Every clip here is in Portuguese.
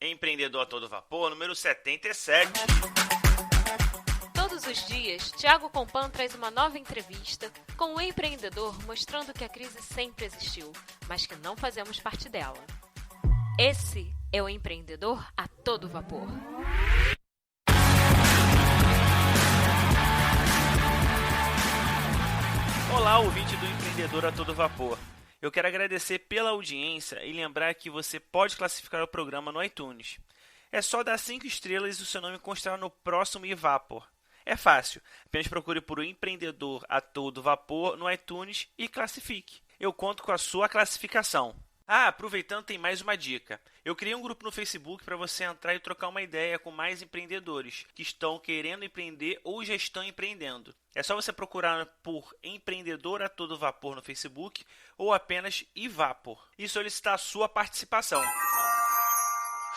Empreendedor a todo vapor, número 77. Todos os dias, Thiago Compan traz uma nova entrevista com um empreendedor mostrando que a crise sempre existiu, mas que não fazemos parte dela. Esse é o Empreendedor a todo vapor. Olá, ouvinte do Empreendedor a todo vapor. Eu quero agradecer pela audiência e lembrar que você pode classificar o programa no iTunes. É só dar 5 estrelas e o seu nome constará no próximo eVapor. É fácil, apenas procure por o Empreendedor a todo vapor no iTunes e classifique. Eu conto com a sua classificação. Aproveitando, tem mais uma dica. Eu criei um grupo no Facebook para você entrar e trocar uma ideia com mais empreendedores que estão querendo empreender ou já estão empreendendo. É só você procurar por Empreendedor a todo vapor no Facebook ou apenas eVapor e solicitar a sua participação.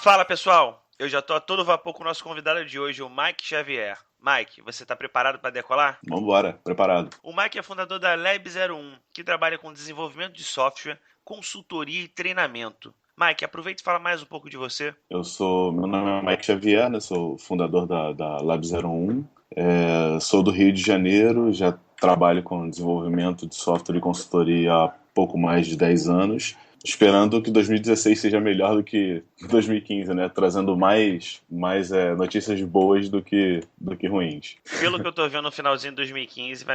Fala pessoal, eu já estou a todo vapor com o nosso convidado de hoje, o Mike Xavier. Mike, você está preparado para decolar? Vambora, preparado. O Mike é fundador da Lab01, que trabalha com desenvolvimento de software, consultoria e treinamento. Mike, aproveita e fala mais um pouco de você. Meu nome é Mike Xavier, né? Sou fundador da Lab01. Sou do Rio de Janeiro, já trabalho com desenvolvimento de software e consultoria há pouco mais de 10 anos. Esperando que 2016 seja melhor do que 2015, né? Trazendo mais notícias boas do que ruins. Pelo que eu tô vendo no finalzinho de 2015,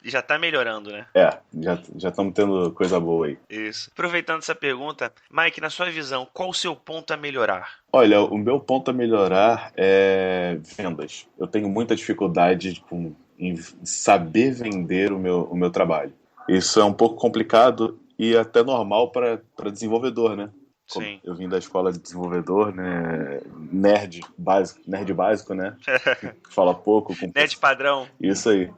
já tá melhorando, né? Já estamos tendo coisa boa aí. Isso. Aproveitando essa pergunta, Mike, na sua visão, qual o seu ponto a melhorar? Olha, o meu ponto a melhorar é vendas. Eu tenho muita dificuldade em saber vender o meu trabalho. Isso é um pouco complicado e até normal para desenvolvedor, né? Sim. Eu vim da escola de desenvolvedor, né? Nerd básico, né? Que fala pouco. Nerd padrão. Isso aí.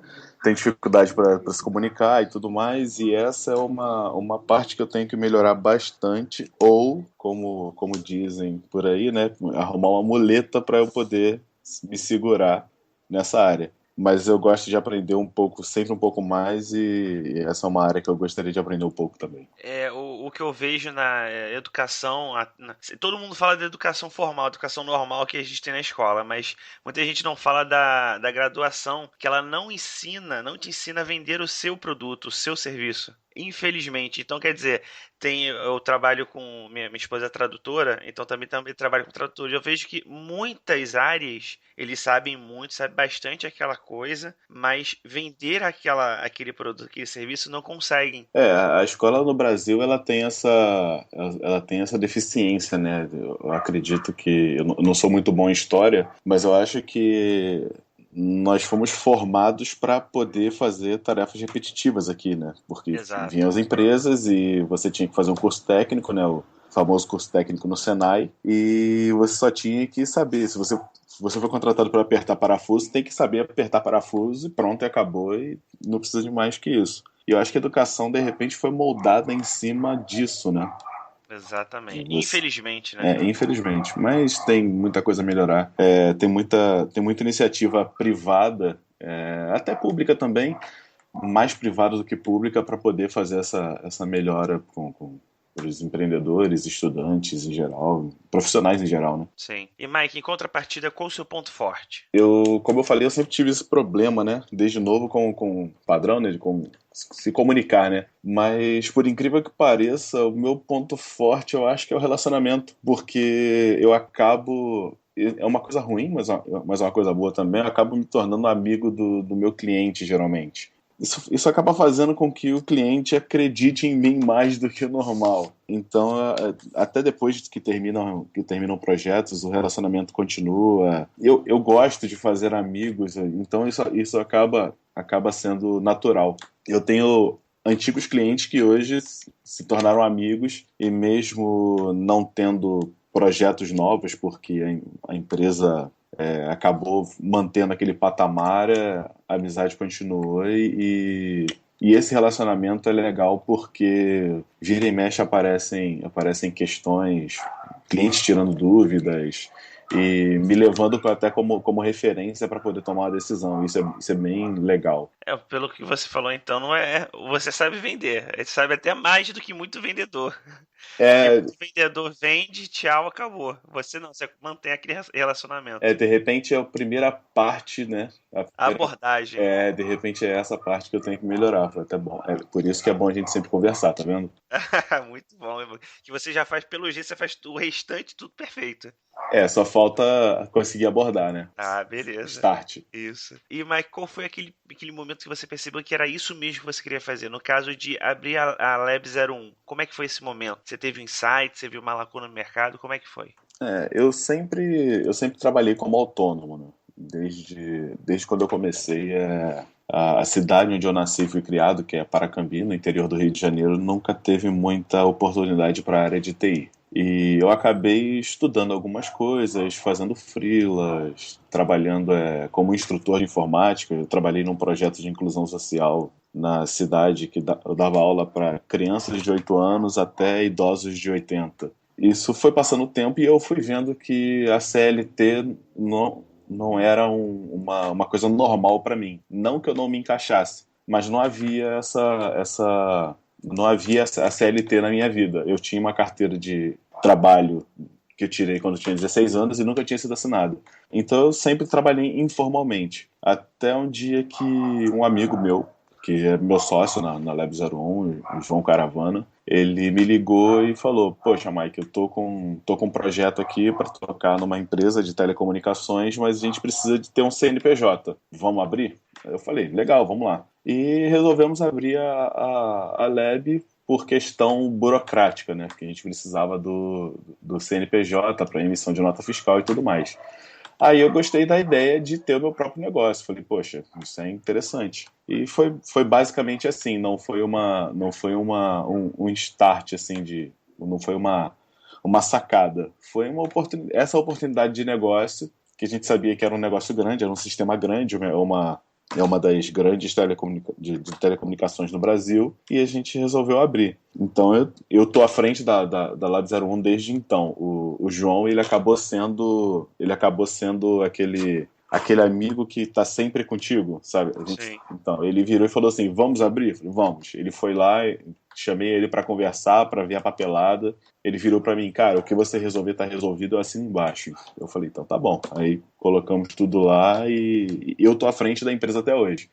Tem dificuldade para se comunicar e tudo mais, e essa é uma parte que eu tenho que melhorar bastante, ou, como dizem por aí, né? Arrumar uma muleta para eu poder me segurar nessa área. Mas eu gosto de aprender sempre um pouco mais, e essa é uma área que eu gostaria de aprender um pouco também. O que eu vejo na educação, todo mundo fala da educação formal, educação normal que a gente tem na escola, mas muita gente não fala da graduação, que ela não te ensina a vender o seu produto, o seu serviço. Infelizmente. Então, quer dizer, eu trabalho com... Minha esposa é tradutora, então também trabalho com tradutores. Eu vejo que muitas áreas, eles sabem bastante aquela coisa, mas vender aquele produto, aquele serviço, não conseguem. A escola no Brasil, ela tem essa deficiência, né? Eu acredito que... Eu não sou muito bom em história, mas eu acho que nós fomos formados para poder fazer tarefas repetitivas aqui, né? Porque Exato. Vinham as empresas e você tinha que fazer um curso técnico, né? O famoso curso técnico no Senai, e você só tinha que saber. Se você foi contratado para apertar parafuso, tem que saber apertar parafuso e pronto, e acabou, e não precisa de mais que isso. E eu acho que a educação, de repente, foi moldada em cima disso, né? Exatamente. Infelizmente, né? Infelizmente. Mas tem muita coisa a melhorar. Tem muita iniciativa privada, até pública também, mais privada do que pública, para poder fazer essa melhora com os empreendedores, estudantes em geral, profissionais em geral, né? Sim. E Mike, em contrapartida, qual o seu ponto forte? Como eu falei, eu sempre tive esse problema, né? Desde novo com padrão, né? Com se comunicar, né? Mas, por incrível que pareça, o meu ponto forte, eu acho que é o relacionamento. Porque eu acabo... É uma coisa ruim, mas é uma coisa boa também. Eu acabo me tornando amigo do meu cliente, geralmente. Isso acaba fazendo com que o cliente acredite em mim mais do que o normal. Então, até depois que terminam projetos, o relacionamento continua. Eu gosto de fazer amigos, então isso acaba sendo natural. Eu tenho antigos clientes que hoje se tornaram amigos, e mesmo não tendo projetos novos, porque a empresa acabou mantendo aquele patamar, a amizade continuou, e esse relacionamento é legal porque vira e mexe aparecem questões, clientes tirando dúvidas, e me levando até como referência para poder tomar uma decisão. Isso é bem legal. Pelo que você falou, então, não é. Você sabe vender. Você sabe até mais do que muito vendedor. Porque É, muito vendedor vende, tchau, acabou. Você não, você mantém aquele relacionamento. de repente é a primeira parte, né? A abordagem. De repente é essa parte que eu tenho que melhorar. Foi até bom. É por isso que é bom a gente sempre conversar, tá vendo? Muito bom. Que você já faz, pelo jeito, você faz o restante tudo perfeito. Só falta conseguir abordar, né? Ah, beleza. Start. Isso. E, Mike, qual foi aquele momento que você percebeu que era isso mesmo que você queria fazer? No caso de abrir a Lab 01, como é que foi esse momento? Você teve um insight, você viu uma lacuna no mercado, como é que foi? Eu sempre trabalhei como autônomo, né? Desde quando eu comecei, a cidade onde eu nasci e fui criado, que é Paracambi, no interior do Rio de Janeiro, nunca teve muita oportunidade para a área de TI. E eu acabei estudando algumas coisas, fazendo freelas, trabalhando como instrutor de informática. Eu trabalhei num projeto de inclusão social na cidade que eu dava aula para crianças de 8 anos até idosos de 80. Isso foi passando o tempo e eu fui vendo que a CLT não era uma coisa normal para mim. Não que eu não me encaixasse, mas não havia não havia a CLT na minha vida. Eu tinha uma carteira de trabalho que eu tirei quando eu tinha 16 anos e nunca tinha sido assinado. Então eu sempre trabalhei informalmente. Até um dia que um amigo meu, que é meu sócio na Lab 01, o João Caravana, ele me ligou e falou: Poxa, Mike, eu tô com um projeto aqui para tocar numa empresa de telecomunicações, mas a gente precisa de ter um CNPJ. Vamos abrir? Eu falei: Legal, vamos lá. E resolvemos abrir a Lab por questão burocrática, né? Porque a gente precisava do CNPJ para emissão de nota fiscal e tudo mais. Aí eu gostei da ideia de ter o meu próprio negócio. Falei, poxa, isso é interessante. E foi basicamente assim, não foi um start assim não foi uma sacada. Foi essa oportunidade de negócio, que a gente sabia que era um negócio grande, era um sistema grande, é uma das grandes de telecomunicações no Brasil, e a gente resolveu abrir. Então eu tô à frente da Lab 01 desde então. O João, ele acabou sendo aquele amigo que tá sempre contigo, sabe? Sim. Então, ele virou e falou assim: vamos abrir? Eu falei, vamos. Ele foi lá, chamei ele para conversar, para ver a papelada. Ele virou para mim: cara, o que você resolver tá resolvido, eu assino embaixo. Eu falei: então tá bom. Aí colocamos tudo lá e eu tô à frente da empresa até hoje.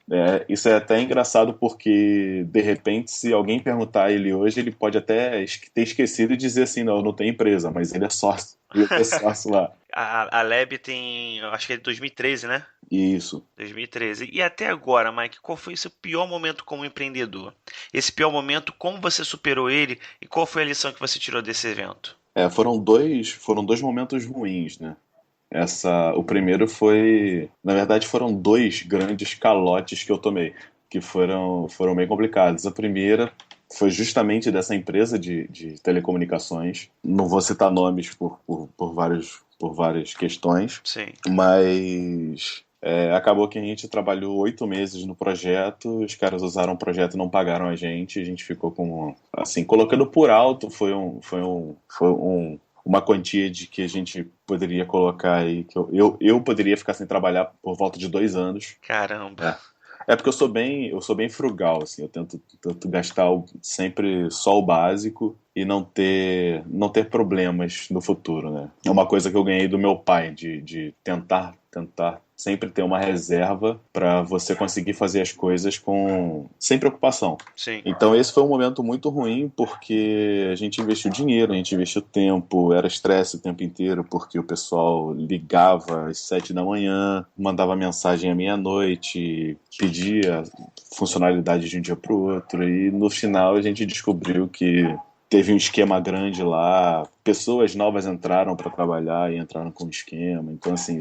Isso é até engraçado porque, de repente, se alguém perguntar a ele hoje, ele pode até ter esquecido e dizer assim: não, eu não tenho empresa, mas ele é sócio. Ele é sócio lá. A Lab tem, eu acho que é de 2013, né? Isso. 2013. E até agora, Mike, qual foi o seu pior momento como empreendedor? Esse pior momento, como você superou ele e qual foi a lição que você tirou desse evento? Foram dois momentos ruins, né? O primeiro foi, na verdade, foram dois grandes calotes que eu tomei, que foram bem complicados. A primeira foi justamente dessa empresa de telecomunicações. Não vou citar nomes por várias questões, Sim. mas acabou que a gente trabalhou 8 meses no projeto, os caras usaram o projeto e não pagaram a gente ficou com, assim, colocando por alto, uma quantia de que a gente poderia colocar aí, que eu poderia ficar sem trabalhar por volta de 2 anos. Caramba. É porque eu sou bem frugal, assim, eu tento gastar sempre só o básico e não ter problemas no futuro, né? É uma coisa que eu ganhei do meu pai, de tentar sempre ter uma reserva para você conseguir fazer as coisas sem preocupação. Sim. Então esse foi um momento muito ruim porque a gente investiu dinheiro, a gente investiu tempo, era estresse o tempo inteiro porque o pessoal ligava às 7 da manhã, mandava mensagem à meia-noite, pedia funcionalidade de um dia para o outro e no final a gente descobriu que teve um esquema grande lá, pessoas novas entraram para trabalhar e entraram com o esquema, então assim,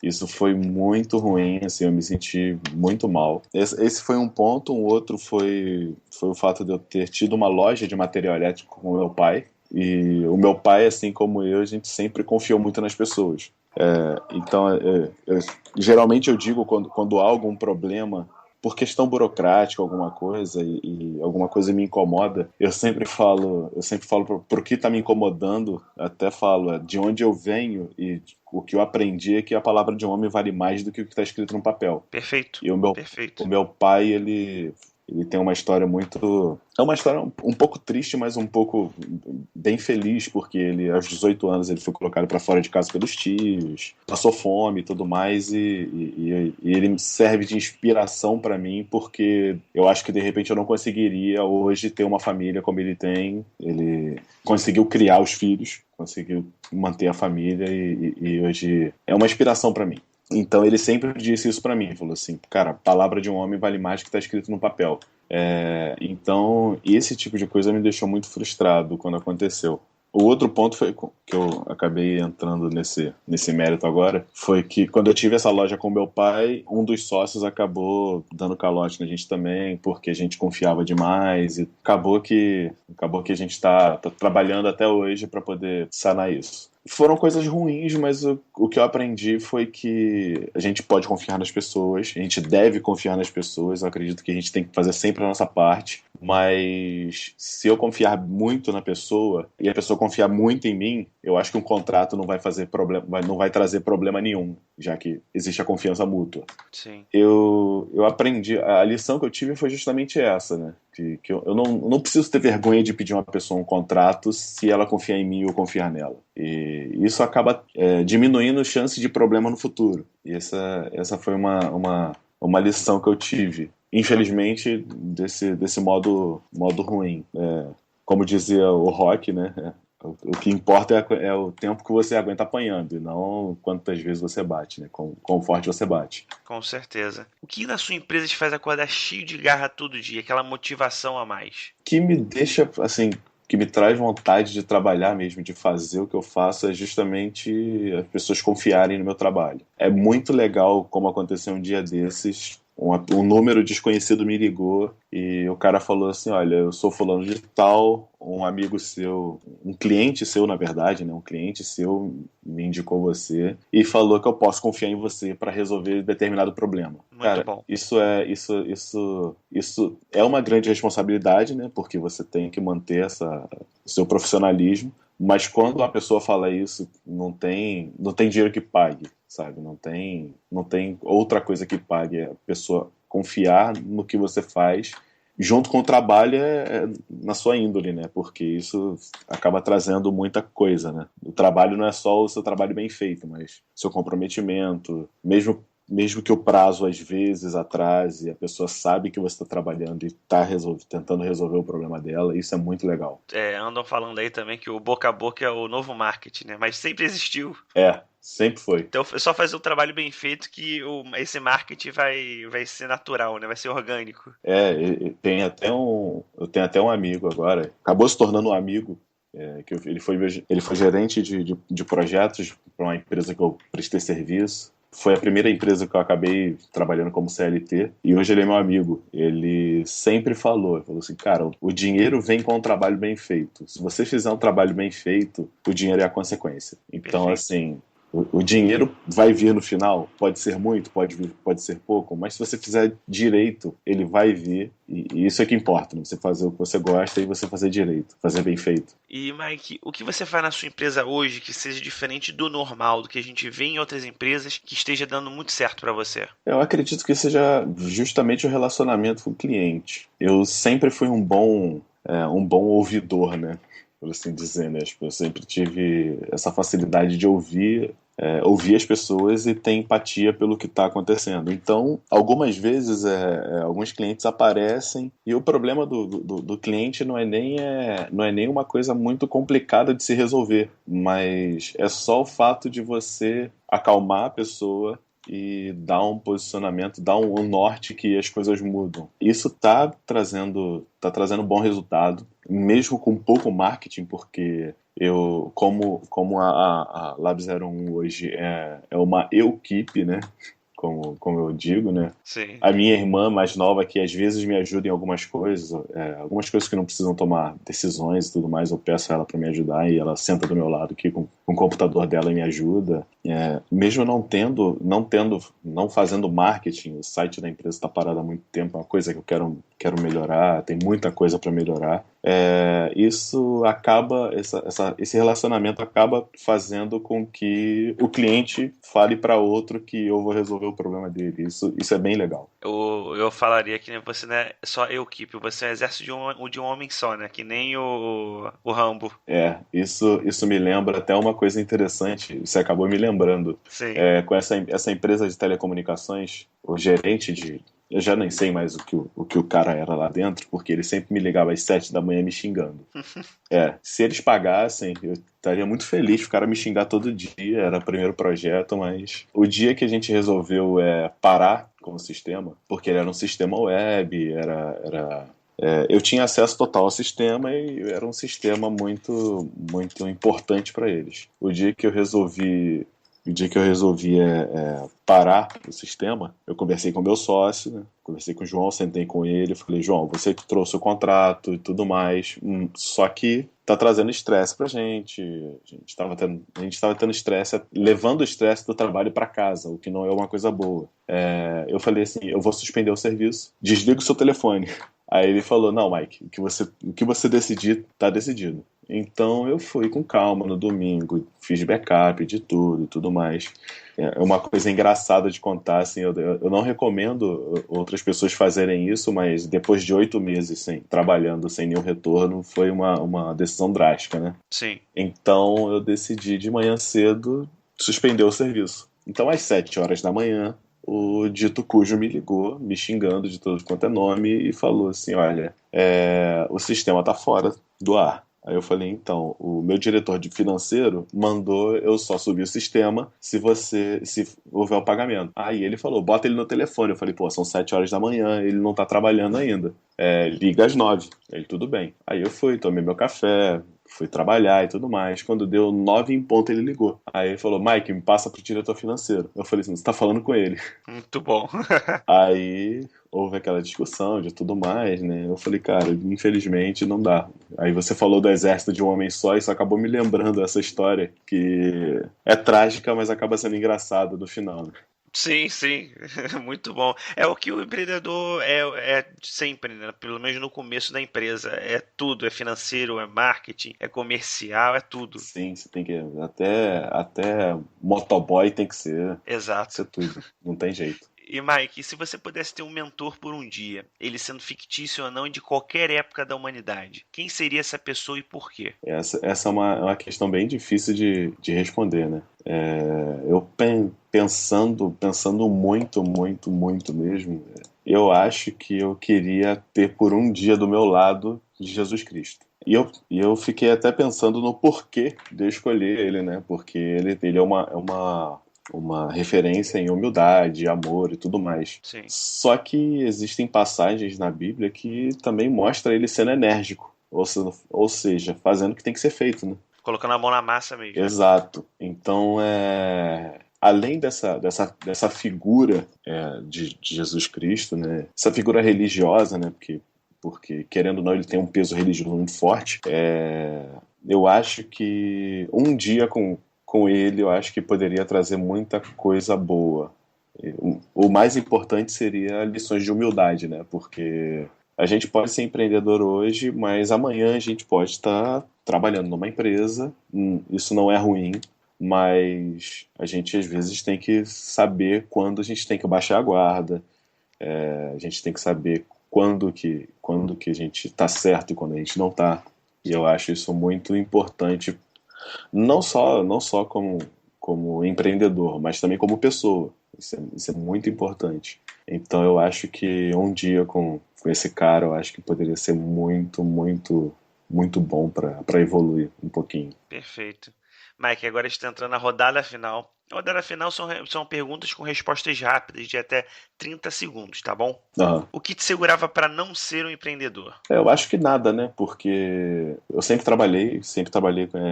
isso foi muito ruim, assim, eu me senti muito mal. Esse foi um ponto, um outro foi o fato de eu ter tido uma loja de material elétrico com o meu pai, e o meu pai, assim como eu, a gente sempre confiou muito nas pessoas. Então, geralmente eu digo, quando há algum problema por questão burocrática, alguma coisa, e alguma coisa me incomoda, eu sempre falo pro que tá me incomodando, até falo, de onde eu venho e o que eu aprendi é que a palavra de um homem vale mais do que o que está escrito no papel. Perfeito. E Perfeito. o meu pai, ele tem uma história muito... É uma história um pouco triste, mas um pouco bem feliz, porque ele, aos 18 anos, ele foi colocado para fora de casa pelos tios, passou fome e tudo mais, e ele serve de inspiração para mim, porque eu acho que, de repente, eu não conseguiria hoje ter uma família como ele tem. Ele conseguiu criar os filhos, conseguiu manter a família, e hoje é uma inspiração para mim. Então ele sempre disse isso pra mim, falou assim, cara, a palavra de um homem vale mais do que está escrito no papel. Então esse tipo de coisa me deixou muito frustrado quando aconteceu. O outro ponto foi que eu acabei entrando nesse mérito agora, foi que quando eu tive essa loja com meu pai, um dos sócios acabou dando calote na gente também, porque a gente confiava demais, e acabou que a gente está trabalhando até hoje para poder sanar isso. Foram coisas ruins, mas o que eu aprendi foi que a gente pode confiar nas pessoas, a gente deve confiar nas pessoas, eu acredito que a gente tem que fazer sempre a nossa parte, mas se eu confiar muito na pessoa e a pessoa confiar muito em mim, eu acho que um contrato não vai fazer problema, não vai trazer problema nenhum, já que existe a confiança mútua. Sim. Eu aprendi, a lição que eu tive foi justamente essa, né? Que eu não preciso ter vergonha de pedir uma pessoa um contrato se ela confiar em mim ou confiar nela. E isso acaba diminuindo a chance de problema no futuro. E essa foi uma lição que eu tive. Infelizmente, desse modo ruim. Como dizia o Rock, né? O que importa é o tempo que você aguenta apanhando, e não quantas vezes você bate, né? Quão forte você bate. Com certeza. O que na sua empresa te faz acordar cheio de garra todo dia? Aquela motivação a mais? O que me deixa, assim, que me traz vontade de trabalhar mesmo, de fazer o que eu faço, é justamente as pessoas confiarem no meu trabalho. É muito legal, como aconteceu um dia desses, um número desconhecido me ligou e o cara falou assim, olha, eu sou fulano de tal, um amigo seu, um cliente seu, na verdade, né, um cliente seu me indicou você e falou que eu posso confiar em você para resolver determinado problema. Muito cara, bom. Isso é uma grande responsabilidade, né, porque você tem que manter o seu profissionalismo, mas quando a pessoa fala isso, não tem dinheiro que pague, sabe? Não tem outra coisa que pague a pessoa confiar no que você faz, junto com o trabalho na sua índole, né? Porque isso acaba trazendo muita coisa, né? O trabalho não é só o seu trabalho bem feito, mas seu comprometimento, mesmo que o prazo às vezes atrase, a pessoa sabe que você está trabalhando e está tentando resolver o problema dela, isso é muito legal. Andam falando aí também que o boca a boca é o novo marketing, né? Mas sempre existiu. Sempre foi. Então é só fazer um trabalho bem feito que esse marketing vai ser natural, né? Vai ser orgânico. Eu tenho até um amigo agora, acabou se tornando um amigo, que ele foi gerente de projetos para uma empresa que eu prestei serviço. Foi a primeira empresa que eu acabei trabalhando como CLT, e hoje ele é meu amigo. Ele sempre falou assim, cara, o dinheiro vem com um trabalho bem feito. Se você fizer um trabalho bem feito, o dinheiro é a consequência. Então, Perfeito. Assim, o dinheiro vai vir no final, pode ser muito, pode ser pouco, mas se você fizer direito, ele vai vir, e isso é que importa, né? Você fazer o que você gosta e você fazer direito, fazer bem feito. E Mike, o que você faz na sua empresa hoje que seja diferente do normal, do que a gente vê em outras empresas, que esteja dando muito certo para você? Eu acredito que seja justamente o relacionamento com o cliente. Eu sempre fui um bom ouvidor, né? Por assim dizer, né? Eu sempre tive essa facilidade de ouvir as pessoas e ter empatia pelo que está acontecendo. Então, algumas vezes, alguns clientes aparecem e o problema do cliente não é nem uma coisa muito complicada de se resolver, mas é só o fato de você acalmar a pessoa e dar um posicionamento, dar um norte que as coisas mudam. Isso está trazendo bom resultado, mesmo com pouco marketing, porque eu, como a Lab 01 hoje é uma equipe, né? Como eu digo, né? Sim. A minha irmã mais nova, que às vezes me ajuda em algumas coisas que não precisam tomar decisões e tudo mais, eu peço a ela para me ajudar e ela senta do meu lado aqui com o computador dela me ajuda. Mesmo não fazendo marketing, o site da empresa está parado há muito tempo, é uma coisa que eu quero melhorar, tem muita coisa para melhorar. Isso acaba, esse relacionamento acaba fazendo com que o cliente fale para outro que eu vou resolver o problema dele. Isso é bem legal. Eu falaria que você não é só equipe, você é um exército de um homem só, né? Que nem o Rambo. Isso me lembra até uma coisa interessante, você acabou me lembrando. Sim. Com essa empresa de telecomunicações, o gerente de... Eu já nem sei mais o que o cara era lá dentro, porque ele sempre me ligava às 7 da manhã me xingando. Se eles pagassem, eu estaria muito feliz, ficaram me xingar todo dia, era o primeiro projeto, mas o dia que a gente resolveu parar com o sistema, porque ele era um sistema web, eu tinha acesso total ao sistema e era um sistema muito, muito importante para eles. O dia que eu resolvi parar o sistema, eu conversei com o meu sócio, né? Conversei com o João, sentei com ele, falei, João, você que trouxe o contrato e tudo mais, só que tá trazendo estresse pra gente. A gente estava tendo estresse, levando o estresse do trabalho para casa, o que não é uma coisa boa. Eu falei assim, eu vou suspender o serviço, desliga o seu telefone. Aí ele falou, não, Mike, o que você decidir, tá decidido. Então eu fui com calma no domingo, fiz backup de tudo e tudo mais. É uma coisa engraçada de contar, assim, eu não recomendo outras pessoas fazerem isso, mas depois de 8 meses trabalhando sem nenhum retorno, foi uma decisão drástica, né? Sim. Então eu decidi de manhã cedo suspender o serviço. Então às 7 horas da manhã, o dito cujo me ligou, me xingando de todo quanto é nome, e falou assim, olha, o sistema tá fora do ar. Aí eu falei, então, o meu diretor de financeiro mandou eu só subir o sistema se houver o pagamento. Aí ele falou, bota ele no telefone. Eu falei, pô, são 7 horas da manhã, ele não tá trabalhando ainda. Liga às 9. Ele, tudo bem. Aí eu fui, tomei meu café, fui trabalhar e tudo mais. Quando deu 9 em ponto, ele ligou. Aí ele falou, Mike, me passa pro diretor financeiro. Eu falei assim, você tá falando com ele. Muito bom. Aí houve aquela discussão de tudo mais, né? Eu falei, cara, infelizmente não dá. Aí você falou do exército de um homem só, isso acabou me lembrando essa história, que é trágica, mas acaba sendo engraçada no final, né? Sim, sim, muito bom. É o que o empreendedor é sempre, né? Pelo menos no começo da empresa. É tudo, é financeiro, é marketing, é comercial, é tudo. Sim, você tem que. Até motoboy tem que ser. Exato. Ser tudo. Não tem jeito. E Mike, se você pudesse ter um mentor por um dia, ele sendo fictício ou não e de qualquer época da humanidade, quem seria essa pessoa e por quê? Essa é uma questão bem difícil de responder, né? Eu pensando muito, muito, muito mesmo, eu acho que eu queria ter por um dia do meu lado Jesus Cristo. E eu fiquei até pensando no porquê de eu escolher ele, né? Porque ele é uma referência em humildade, amor e tudo mais. Sim. Só que existem passagens na Bíblia que também mostra ele sendo enérgico, ou seja, fazendo o que tem que ser feito, né? Colocando a mão na massa mesmo. Exato. Então, além dessa figura de Jesus Cristo, né? Essa figura religiosa, né? Porque, querendo ou não, ele tem um peso religioso muito forte. Eu acho que um dia com ele, eu acho que poderia trazer muita coisa boa. O mais importante seria lições de humildade, né? Porque a gente pode ser empreendedor hoje, mas amanhã a gente pode estar trabalhando numa empresa. Isso não é ruim, mas a gente às vezes tem que saber quando a gente tem que baixar a guarda. A gente tem que saber quando que a gente está certo e quando a gente não está. E eu acho isso muito importante, não só como empreendedor, mas também como pessoa. Isso é muito importante. Então eu acho que um dia com esse cara, eu acho que poderia ser muito, muito, muito bom para evoluir um pouquinho. Perfeito. Mike, agora está entrando na rodada final. A rodada final são perguntas com respostas rápidas de até 30 segundos, tá bom? Uhum. O que te segurava para não ser um empreendedor? Eu acho que nada, né? Porque eu sempre trabalhei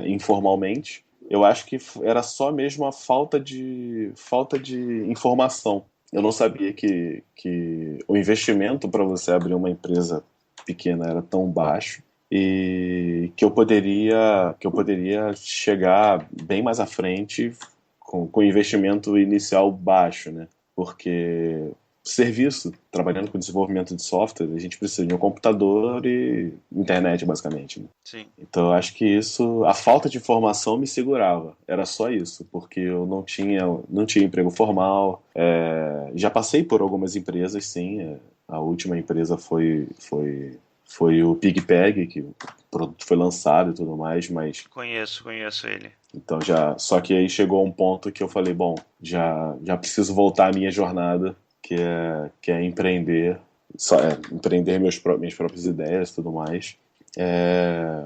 informalmente. Eu acho que era só mesmo a falta de informação. Eu não sabia que o investimento para você abrir uma empresa pequena era tão baixo. e que eu poderia chegar bem mais à frente com investimento inicial baixo, né? Porque serviço, trabalhando com desenvolvimento de software, a gente precisa de um computador e internet, basicamente, né? Sim. Então, eu acho que isso, a falta de informação me segurava. Era só isso, porque eu não tinha emprego formal. Já passei por algumas empresas, sim. A última empresa foi o PigPeg, que o produto foi lançado e tudo mais, mas Conheço ele. então só que aí chegou um ponto que eu falei, bom, já preciso voltar à minha jornada, que é empreender, empreender minhas próprias ideias e tudo mais.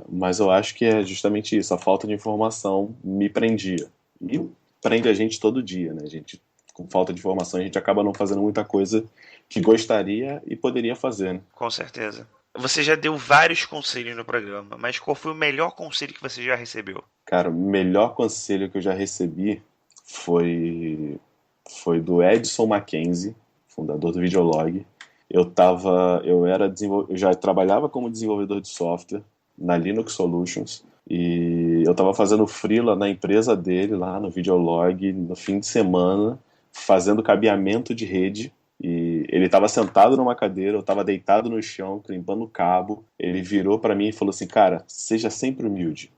Mas eu acho que é justamente isso, a falta de informação me prendia. E prende a gente todo dia, né? A gente, com falta de informação, a gente acaba não fazendo muita coisa que gostaria e poderia fazer, né? Com certeza. Você já deu vários conselhos no programa, mas qual foi o melhor conselho que você já recebeu? Cara, o melhor conselho que eu já recebi foi do Edson Mackenzie, fundador do Videolog. Eu já trabalhava como desenvolvedor de software na Linux Solutions e eu estava fazendo freela na empresa dele lá no Videolog no fim de semana, fazendo cabeamento de rede. E ele estava sentado numa cadeira, eu estava deitado no chão, crimpando cabo. Ele virou para mim e falou assim: cara, seja sempre humilde.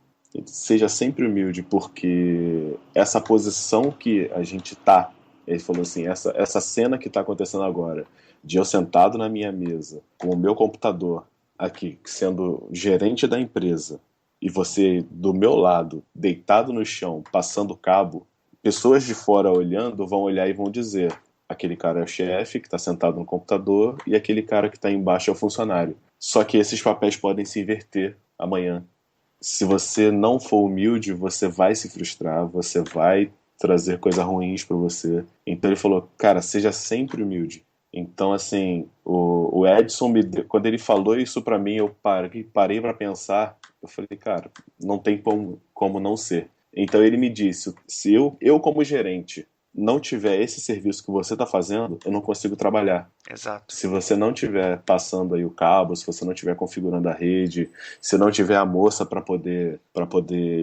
Seja sempre humilde, porque essa posição que a gente tá, ele falou assim, essa cena que está acontecendo agora, de eu sentado na minha mesa, com o meu computador aqui, sendo gerente da empresa, e você do meu lado, deitado no chão, passando cabo, pessoas de fora olhando vão olhar e vão dizer: aquele cara é o chefe que está sentado no computador e aquele cara que está embaixo é o funcionário. Só que esses papéis podem se inverter amanhã. Se você não for humilde, você vai se frustrar, você vai trazer coisas ruins para você. Então ele falou, cara, seja sempre humilde. Então, assim, o Edson, quando ele falou isso para mim, eu parei para pensar, eu falei, cara, não tem como não ser. Então ele me disse, se eu como gerente não tiver esse serviço que você está fazendo, eu não consigo trabalhar. Exato. Se você não estiver passando aí o cabo, se você não estiver configurando a rede, se não tiver a moça para poder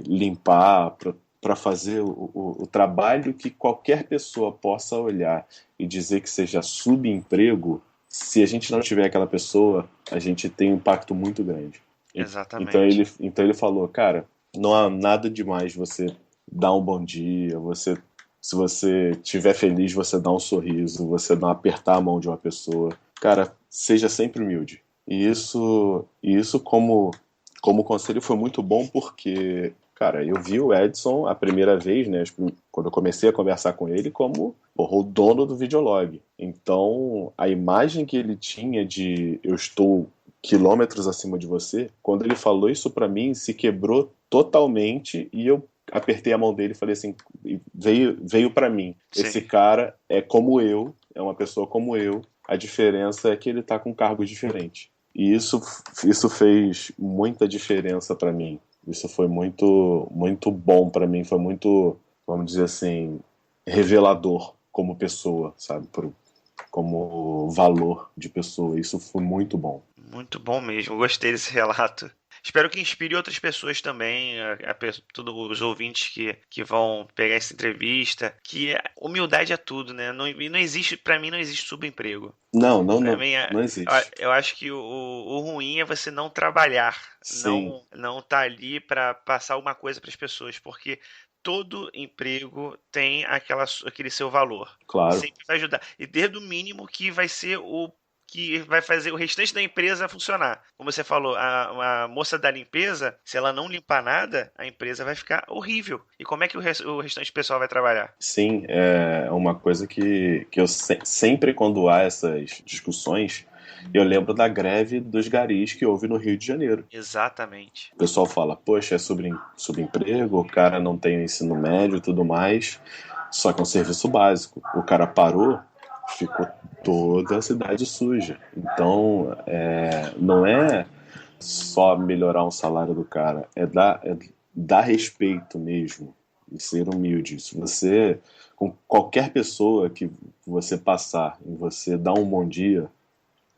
limpar, para fazer o trabalho que qualquer pessoa possa olhar e dizer que seja subemprego, se a gente não tiver aquela pessoa, a gente tem um impacto muito grande. Exatamente. Então ele falou, cara, não há nada demais você dar um bom dia, se você estiver feliz, você dá um sorriso, você dá apertar a mão de uma pessoa. Cara, seja sempre humilde. E isso como conselho foi muito bom porque, cara, eu vi o Edson a primeira vez, né, quando eu comecei a conversar com ele, como porra, o dono do Videolog. Então, a imagem que ele tinha de eu estou quilômetros acima de você, quando ele falou isso pra mim, se quebrou totalmente e eu apertei a mão dele e falei assim, veio para mim. Sim. Esse cara é como eu, é uma pessoa como eu. A diferença é que ele tá com cargos diferentes. E isso fez muita diferença para mim. Isso foi muito muito bom para mim, foi muito, vamos dizer assim, revelador como pessoa, sabe, como valor de pessoa. Isso foi muito bom. Muito bom mesmo, gostei desse relato. Espero que inspire outras pessoas também, todos os ouvintes que vão pegar essa entrevista, que humildade é tudo, né? E não existe, para mim não existe subemprego. Não Não existe. Eu acho que o ruim é você não trabalhar, Sim. não tá ali para passar uma coisa para as pessoas, porque todo emprego tem aquele seu valor. Claro. Sempre vai ajudar. E desde o mínimo que vai ser o que vai fazer o restante da empresa funcionar. Como você falou, a moça da limpeza, se ela não limpar nada, a empresa vai ficar horrível. E como é que o restante do pessoal vai trabalhar? Sim, é uma coisa que eu sempre, quando há essas discussões, eu lembro da greve dos garis que houve no Rio de Janeiro. Exatamente. O pessoal fala, poxa, é subemprego, o cara não tem o ensino médio e tudo mais, só que é um serviço básico. O cara parou, ficou toda a cidade suja. Então, não é só melhorar o salário do cara, é dar respeito mesmo e ser humilde. Se você, com qualquer pessoa que você passar e você dar um bom dia,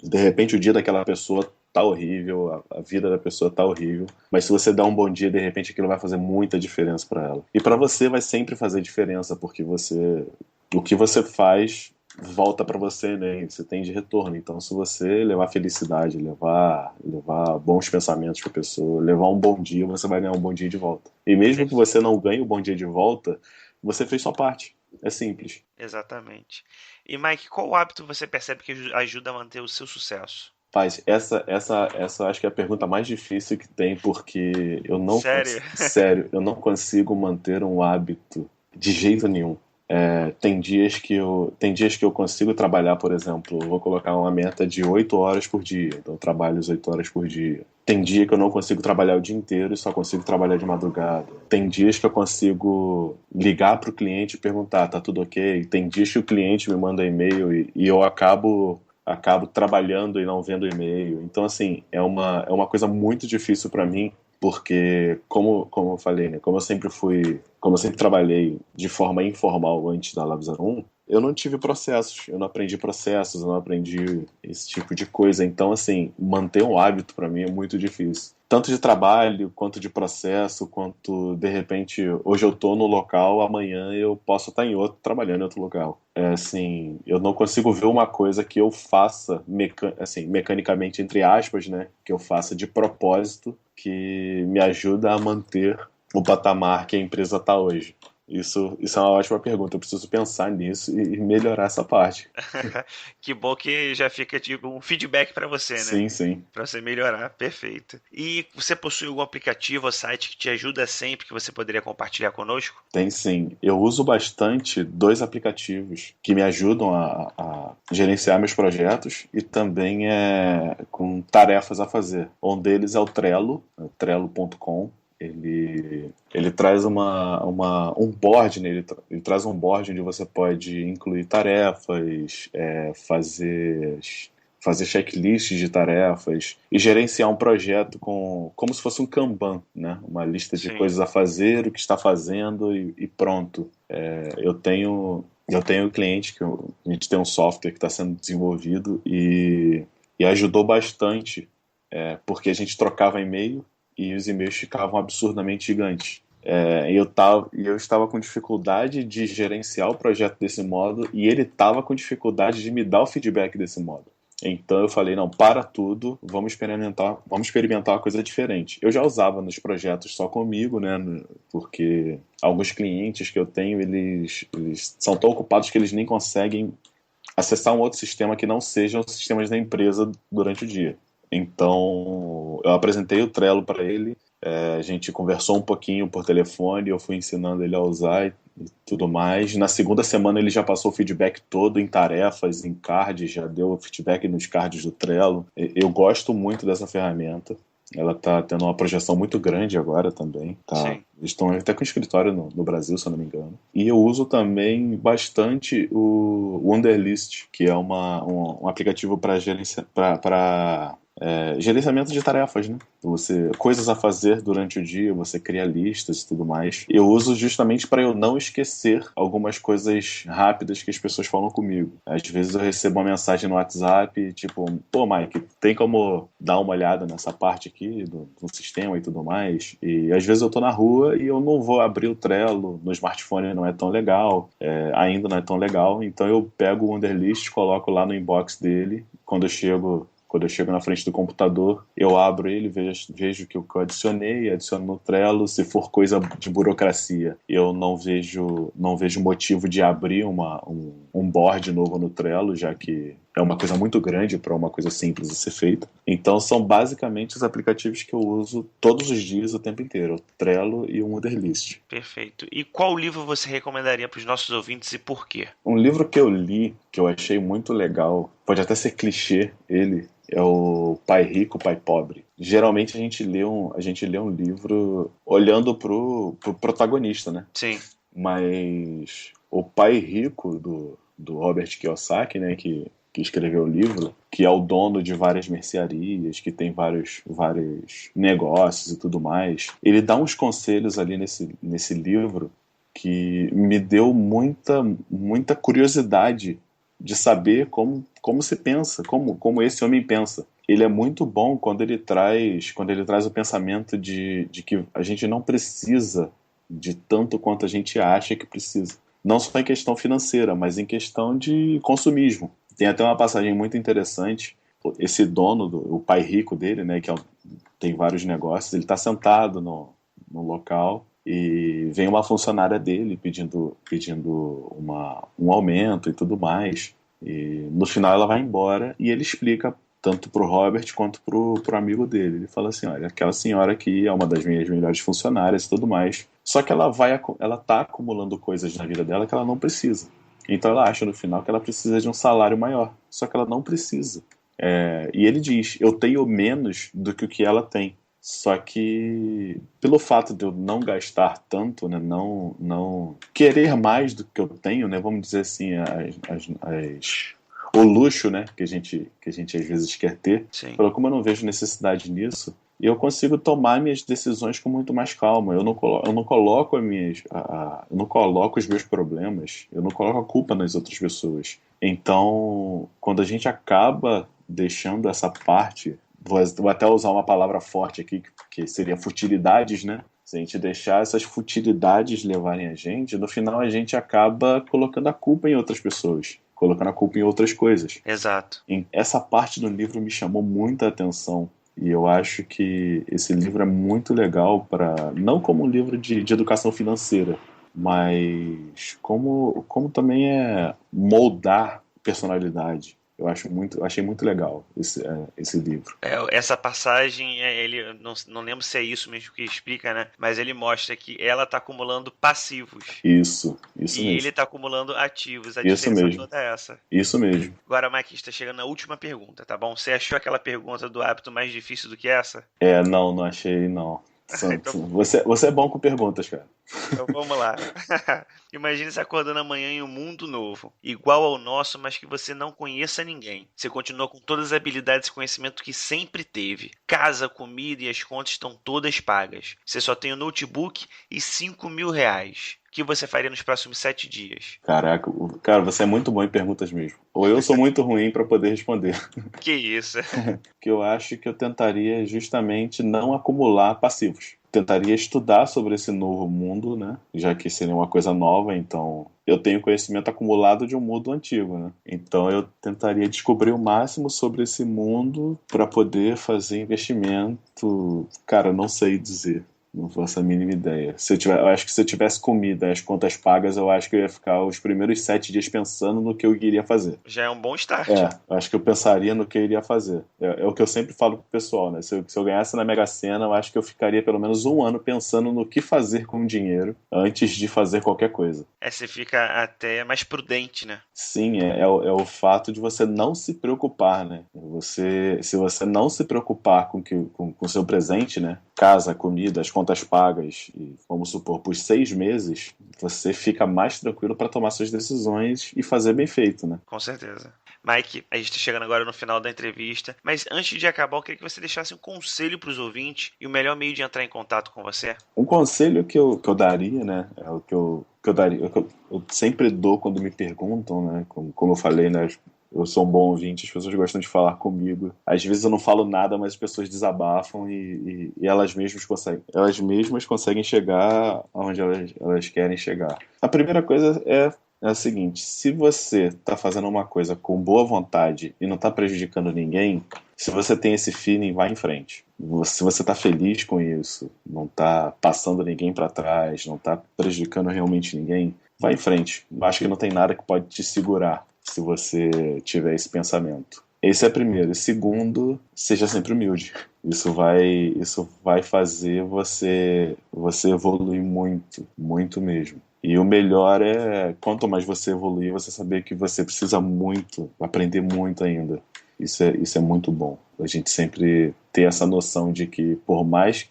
de repente o dia daquela pessoa tá horrível, a vida da pessoa tá horrível, mas se você dá um bom dia, de repente aquilo vai fazer muita diferença para ela. E para você vai sempre fazer diferença, porque o que você faz volta para você, né? E você tem de retorno. Então, se você levar felicidade, levar bons pensamentos para a pessoa, levar um bom dia, você vai ganhar um bom dia de volta. E mesmo que você não ganhe o bom dia de volta, você fez sua parte. É simples. Exatamente. E Mike, qual hábito você percebe que ajuda a manter o seu sucesso? Paz, essa acho que é a pergunta mais difícil que tem, porque Sério? sério, eu não consigo manter um hábito de jeito nenhum. Tem dias que eu consigo trabalhar, por exemplo, eu vou colocar uma meta de 8 horas por dia, então eu trabalho as 8 horas por dia. Tem dia que eu não consigo trabalhar o dia inteiro e só consigo trabalhar de madrugada. Tem dias que eu consigo ligar para o cliente e perguntar, tá tudo ok? Tem dias que o cliente me manda e-mail e eu acabo trabalhando e não vendo e-mail. Então, assim, é uma coisa muito difícil para mim, porque, como eu falei, né, como eu sempre trabalhei de forma informal antes da Lab 01, eu não tive processos, eu não aprendi processos, eu não aprendi esse tipo de coisa. Então, assim, manter um hábito para mim é muito difícil. Tanto de trabalho, quanto de processo, quanto, de repente, hoje eu tô no local, amanhã eu posso estar em outro, trabalhando em outro local. Assim, eu não consigo ver uma coisa que eu faça, assim, mecanicamente, entre aspas, né, que eu faça de propósito, que me ajuda a manter o patamar que a empresa está hoje. Isso é uma ótima pergunta. Eu preciso pensar nisso e melhorar essa parte. Que bom que já fica tipo um feedback para você, né? Sim, sim. Para você melhorar, perfeito. E você possui algum aplicativo ou site que te ajuda sempre que você poderia compartilhar conosco? Tem sim. Eu uso bastante 2 aplicativos que me ajudam a gerenciar meus projetos e também com tarefas a fazer. Um deles é o Trello, trello.com. Ele traz um board, né? Ele traz um board onde você pode incluir tarefas, fazer checklists de tarefas e gerenciar um projeto como se fosse um Kanban, né? Uma lista de Sim. coisas a fazer, o que está fazendo e pronto. Eu tenho um cliente a gente tem um software que está sendo desenvolvido e ajudou bastante, porque a gente trocava e-mail e os e-mails ficavam absurdamente gigantes. Eu estava com dificuldade de gerenciar o projeto desse modo e ele estava com dificuldade de me dar o feedback desse modo. Então eu falei, não, para tudo, vamos experimentar uma coisa diferente. Eu já usava nos projetos só comigo, né, porque alguns clientes que eu tenho, eles são tão ocupados que eles nem conseguem acessar um outro sistema que não seja os sistemas da empresa durante o dia. Então, eu apresentei o Trello para ele, a gente conversou um pouquinho por telefone, eu fui ensinando ele a usar e tudo mais. Na segunda semana ele já passou o feedback todo em tarefas, em cards, já deu feedback nos cards do Trello. Eu gosto muito dessa ferramenta. Ela está tendo uma projeção muito grande agora também. Tá? Eles estão até com escritório no Brasil, se eu não me engano. E eu uso também bastante o Wunderlist, que é um aplicativo para gerenciamento de tarefas, né? Coisas a fazer durante o dia, você cria listas e tudo mais. Eu uso justamente para eu não esquecer algumas coisas rápidas que as pessoas falam comigo. Às vezes eu recebo uma mensagem no WhatsApp, tipo, pô, Mike, tem como dar uma olhada nessa parte aqui do sistema e tudo mais? E às vezes eu tô na rua e eu não vou abrir o Trello, no smartphone não é tão legal, ainda não é tão legal, então eu pego o Wunderlist, coloco lá no inbox dele, quando eu chego na frente do computador, eu abro ele, vejo que eu adicionei, adiciono no Trello. Se for coisa de burocracia, eu não vejo motivo de abrir um board novo no Trello, já que é uma coisa muito grande para uma coisa simples de ser feita. Então são basicamente os aplicativos que eu uso todos os dias, o tempo inteiro, o Trello e o Wunderlist. Perfeito. E qual livro você recomendaria para os nossos ouvintes e por quê? Um livro que eu li, que eu achei muito legal, pode até ser clichê ele, é o Pai Rico, Pai Pobre. Geralmente a gente lê um livro olhando pro protagonista, né? Sim. Mas o Pai Rico do Robert Kiyosaki, né, que escreveu o livro, que é o dono de várias mercearias, que tem vários negócios e tudo mais, ele dá uns conselhos ali nesse livro que me deu muita curiosidade de saber como se pensa, como esse homem pensa. Ele é muito bom quando ele traz o pensamento de que a gente não precisa de tanto quanto a gente acha que precisa. Não só em questão financeira, mas em questão de consumismo. Tem até uma passagem muito interessante. Esse dono, o pai rico dele, né, tem vários negócios, ele está sentado no local e vem uma funcionária dele pedindo um aumento e tudo mais. E no final ela vai embora e ele explica tanto pro Robert quanto pro amigo dele. Ele fala assim, olha, aquela senhora aqui é uma das minhas melhores funcionárias e tudo mais. Só que ela tá acumulando coisas na vida dela que ela não precisa. Então ela acha no final que ela precisa de um salário maior. Só que ela não precisa. E ele diz, eu tenho menos do que o que ela tem. Só que pelo fato de eu não gastar tanto, né, não querer mais do que eu tenho, né, vamos dizer assim, o luxo, né, que a gente às vezes quer ter, como eu não vejo necessidade nisso, eu consigo tomar minhas decisões com muito mais calma. Eu não coloco eu não coloco os meus problemas, eu não coloco a culpa nas outras pessoas. Então, quando a gente acaba deixando essa parte, vou até usar uma palavra forte aqui, que seria futilidades, né? Se a gente deixar essas futilidades levarem a gente, no final a gente acaba colocando a culpa em outras pessoas, colocando a culpa em outras coisas. Exato. Essa parte do livro me chamou muita atenção. E eu acho que esse livro é muito legal não como um livro de educação financeira, mas como também moldar personalidade. Achei muito legal esse livro. Essa passagem, ele não lembro se é isso mesmo que explica, né? Mas ele mostra que ela está acumulando passivos. Isso e mesmo. Ele está acumulando ativos. A Isso diferença mesmo. toda é essa. Isso mesmo. Agora, Mike, está chegando na última pergunta, tá bom? Você achou aquela pergunta do hábito mais difícil do que essa? Não achei, não. Então, você é bom com perguntas, cara. Então vamos lá. Imagine se acordando amanhã em um mundo novo, igual ao nosso, mas que você não conheça ninguém. Você continua com todas as habilidades e conhecimento que sempre teve. Casa, comida e as contas estão todas pagas. Você só tem um notebook e R$5.000. O que você faria nos próximos 7 dias? Caraca, cara, você é muito bom em perguntas mesmo. Ou eu sou muito ruim para poder responder. Que isso? Que eu acho que eu tentaria justamente não acumular passivos. Tentaria estudar sobre esse novo mundo, né? Já que seria uma coisa nova, então eu tenho conhecimento acumulado de um mundo antigo, né? Então eu tentaria descobrir o máximo sobre esse mundo para poder fazer investimento. Cara, eu não sei dizer. Não faço a mínima ideia. Eu acho que se eu tivesse comida e as contas pagas, eu acho que eu ia ficar os primeiros 7 dias pensando no que eu iria fazer. Já é um bom start. Eu acho que eu pensaria no que eu iria fazer. É o que eu sempre falo pro pessoal, né? Se eu ganhasse na Mega Sena, eu acho que eu ficaria pelo menos um ano pensando no que fazer com o dinheiro antes de fazer qualquer coisa. Você fica até mais prudente, né? Sim, é o fato de você não se preocupar, né? Se você não se preocupar com o seu presente, né? Casa, comida, as contas pagas, e vamos supor, por 6 meses, você fica mais tranquilo para tomar suas decisões e fazer bem feito, né? Com certeza. Mike, a gente está chegando agora no final da entrevista, mas antes de acabar, eu queria que você deixasse um conselho para os ouvintes e o melhor meio de entrar em contato com você. Um conselho que eu daria, né? É o que eu daria, eu sempre dou quando me perguntam, né? Como eu falei, né? Eu sou um bom ouvinte, as pessoas gostam de falar comigo. Às vezes eu não falo nada, mas as pessoas desabafam e elas mesmas conseguem chegar onde elas querem chegar. A primeira coisa é a seguinte: se você está fazendo uma coisa com boa vontade e não está prejudicando ninguém, se você tem esse feeling, vai em frente. Se você está feliz com isso, não está passando ninguém para trás, não está prejudicando realmente ninguém, vai em frente. Acho que não tem nada que pode te segurar se você tiver esse pensamento. Esse é o primeiro. E segundo, seja sempre humilde. Isso vai fazer você evoluir muito, muito mesmo. E o melhor é, quanto mais você evoluir, você saber que você precisa muito, aprender muito ainda. Isso é muito bom. A gente sempre ter essa noção de que por mais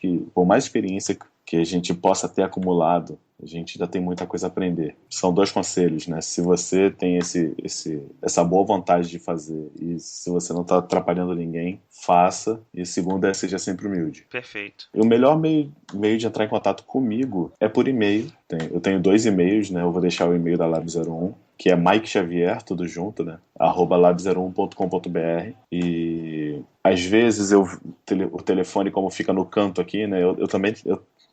experiência que a gente possa ter acumulado, A gente ainda tem muita coisa a aprender. São 2 conselhos, né? Se você tem essa boa vontade de fazer e se você não está atrapalhando ninguém, faça. E segundo seja sempre humilde. Perfeito. E o melhor meio de entrar em contato comigo é por e-mail. Eu tenho 2 e-mails, né? Eu vou deixar o e-mail da Lab01, que é Mike Xavier, tudo junto, né? @lab01.com.br. E às vezes o telefone, como fica no canto aqui, né? Eu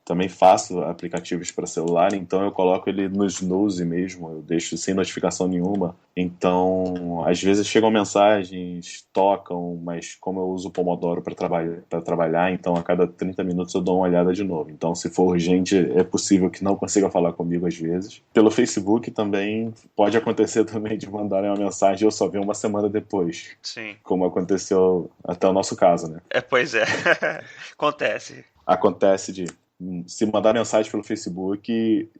também faço aplicativos para celular, então eu coloco ele no snooze mesmo, eu deixo sem notificação nenhuma. Então, às vezes chegam mensagens, tocam, mas como eu uso o Pomodoro para trabalhar, então a cada 30 minutos eu dou uma olhada de novo. Então, se for urgente, é possível que não consiga falar comigo às vezes. Pelo Facebook também pode acontecer também de mandarem uma mensagem e eu só ver uma semana depois. Sim. Como aconteceu até o nosso caso, né? Pois é. Acontece. Acontece se mandar mensagem pelo Facebook,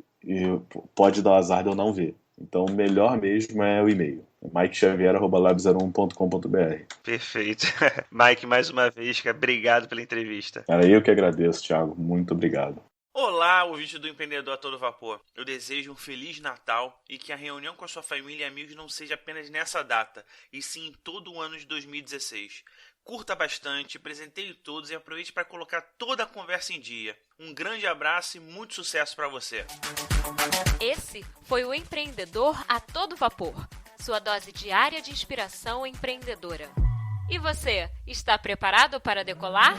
pode dar o azar de eu não ver. Então, o melhor mesmo é o e-mail. mikexavier@lab01.com.br. Perfeito. Mike, mais uma vez, obrigado pela entrevista. Cara, eu que agradeço, Thiago. Muito obrigado. Olá, ouvinte do Empreendedor a Todo Vapor. Eu desejo um Feliz Natal e que a reunião com a sua família e amigos não seja apenas nessa data, e sim em todo o ano de 2016. Curta bastante, presenteie todos e aproveite para colocar toda a conversa em dia. Um grande abraço e muito sucesso para você. Esse foi o Empreendedor a Todo Vapor, sua dose diária de inspiração empreendedora. E você, está preparado para decolar?